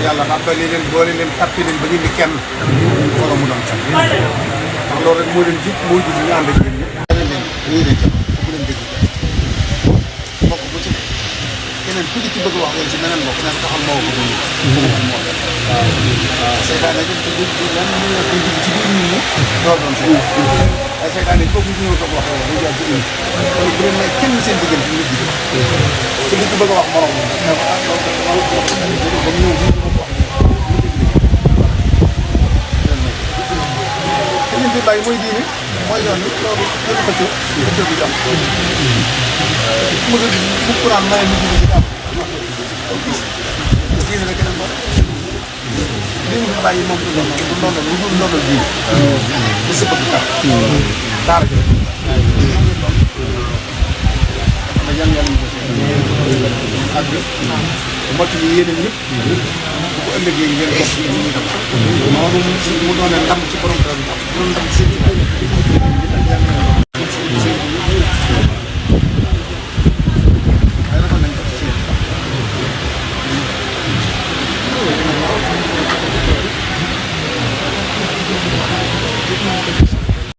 yàlla rappelé leen boole leen tappi leen ba ngeen di kenn wala mu doon kenn ndax loolu rek moo leen jig moo jig ñu ànd ak yéen ñëpp leen wéy leen bu leen dégg bokk bu ci keneen ku ci bëgg wax leen ci meneen bokk ne taxal moo ko doon seytaane jëm ci biir lan ñu la koy ci biir nit ñi loolu doon seytaane ay seytaane yi boobu ñëw toog wax lu jaar ci indi kon bu leen may kenn seen diggante nit ñi ci li ku bëgg a wax morom ne ko ah loolu ba ñëw bi ko wax te ñun fi bàyyi mooy diine mooy yoon bi loolu jël ko ci bi am mu Quran may nit ñi ci am diine la keneen moom li ñu fi bàyyi moom du noonu diine di sa bëgg tax daara ji na yan yan ak mbokk yi yéen ñëpp bu ko ëllëgee ngeen bokk ci ñu tam noonu mu doone ndam ci borom dara doon ndam ci